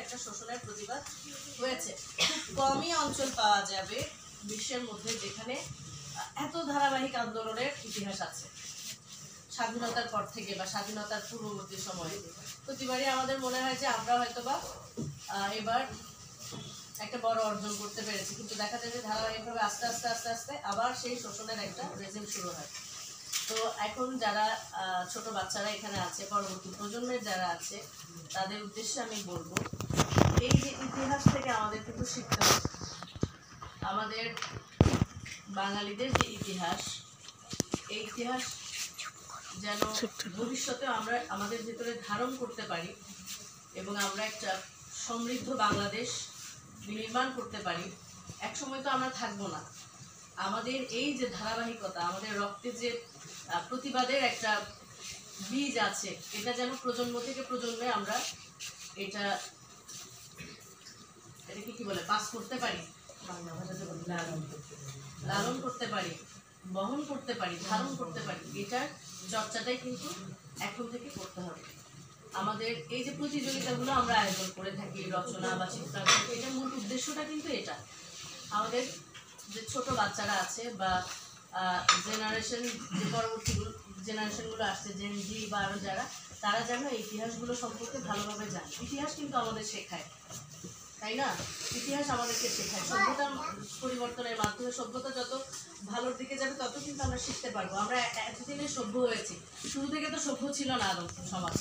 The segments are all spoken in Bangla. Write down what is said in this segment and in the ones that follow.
একটা শোষণের প্রতিবাদ হয়েছে। খুব কমই অঞ্চল পাওয়া যাবে বিশ্বের মধ্যে যেখানে এত ধারাবাহিক আন্দোলনের ইতিহাস আছে স্বাধীনতার পর থেকে বা স্বাধীনতার পূর্ববর্তী সময়ে। প্রতিবারই আমাদের মনে হয় যে আমরা হয়তোবা এবার একটা বড় অর্জন করতে পেরেছি, কিন্তু দেখা যায় যে ধারাবাহিকভাবে আস্তে আস্তে আস্তে আস্তে আবার সেই শোষণের একটা রেজিম শুরু হয়। তো এখন যারা ছোট বাচ্চারা এখানে আছে, পরবর্তী প্রজন্মের যারা আছে, তাদের উদ্দেশ্যে আমি বলবো এই যে ইতিহাস থেকে আমাদের কিন্তু শিখতে হবে। আমাদের বাঙালিদের যে ইতিহাস, এই ইতিহাস যেন ভবিষ্যতে আমরা আমাদের ভিতরে ধারণ করতে পারি এবং আমরা একটা সমৃদ্ধ বাংলাদেশ নির্মাণ করতে পারি। একসময় তো আমরা থাকবো না। আমাদের এই যে ধারাবাহিকতা, আমাদের রক্তে যে প্রতিবাদের একটা বীজ আছে, এটা যেন প্রজন্ম থেকে প্রজন্মে আমরা এটাকে কি বলে পাস করতে পারি, বাংলা ভাষাতে লালন করতে পারি, বহন করতে পারি, ধারণ করতে পারি। এটার চর্চাটাই কিন্তু এখন থেকে করতে হবে। আমাদের এই যে প্রতিযোগিতাগুলো আমরা আয়োজন করে থাকি, রচনা বা চিত্রাঙ্কন, এটার মূল উদ্দেশ্যটা কিন্তু এটা। আমাদের যে ছোট বাচ্চারা আছে বা জেনারেশন, যে পরবর্তী জেনারেশনগুলো আসছে, জেন জি বা আরও যারা, তারা যেন এই ইতিহাসগুলো সম্পর্কে ভালোভাবে জানে। ইতিহাস কিন্তু আমাদের শেখায়, তাই না? ইতিহাস আমাদেরকে শেখায়। সভ্যতার পরিবর্তনের মাধ্যমে সভ্যতা যত ভালোর দিকে যাবে তত কিন্তু আমরা শিখতে পারবো। আমরা এতদিনে সভ্য হয়েছি, শুরু থেকে তো সভ্য ছিল না আদম সমাজ,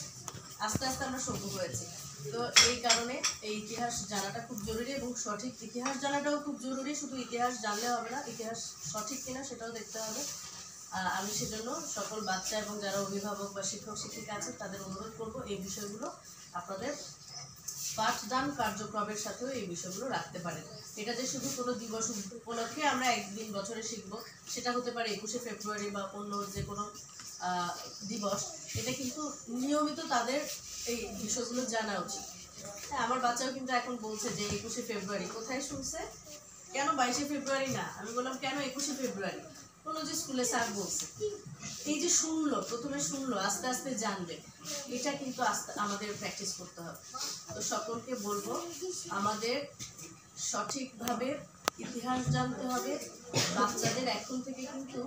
আস্তে আস্তে আমরা সভ্য হয়েছি। তো এই কারণে এই ইতিহাস জানাটা খুব জরুরি এবং সঠিক ইতিহাস জানাটাও খুব জরুরি। শুধু ইতিহাস জানলে হবে না, ইতিহাস সঠিক কিনা সেটাও দেখতে হবে। আমি সেজন্য সকল বাচ্চা এবং যারা অভিভাবক বা শিক্ষক শিক্ষিকা আছে তাদের অনুরোধ করবো এই বিষয়গুলো আপনাদের পাঠদান কার্যক্রমের সাথেও এই বিষয়গুলো রাখতে পারেন। এটা যে শুধু কোনো দিবস উপলক্ষে আমরা একদিন বছরে শিখব, সেটা হতে পারে 21শে ফেব্রুয়ারি বা অন্য যে কোনো দিবস, এটা কিন্তু নিয়মিত তাদের এই বিষয়গুলো জানা উচিত। হ্যাঁ, আমার বাচ্চাও কিন্তু এখন বলছে যে 21শে ফেব্রুয়ারি কোথায় শুনছে, কেন 22শে ফেব্রুয়ারি না? আমি বললাম কেন 21শে ফেব্রুয়ারি? কোনো যে স্কুলে স্যার বলছে। এই যে শুনলো, প্রথমে শুনলো, আস্তে আস্তে জানবে, এটা কিন্তু আমাদের প্র্যাকটিস করতে হবে। তো সকলকে বলবো আমাদের সঠিকভাবে ইতিহাস জানতে হবে। বাচ্চাদের এখন থেকে কিন্তু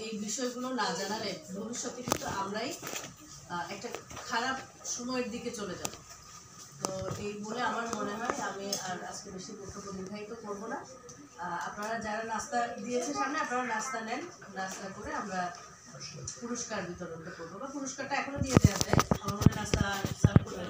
এই বিষয়গুলো না জানালে ভবিষ্যতে কিন্তু আমরাই একটা খারাপ সময়ের দিকে চলে যাব। তো এই বলে আমার মনে হয় আমি আর আজকে বেশি বক্তব্য নির্ধারিত করবো না। আপনারা যারা নাস্তা দিয়েছে সামনে, আপনারা নাস্তা নেন, নাস্তা করে আমরা পুরস্কার বিতরণটা করবো, বা পুরস্কারটা এখনো দিয়ে দেওয়া যায়। আমার মনে নাস্তা সার্ভ করে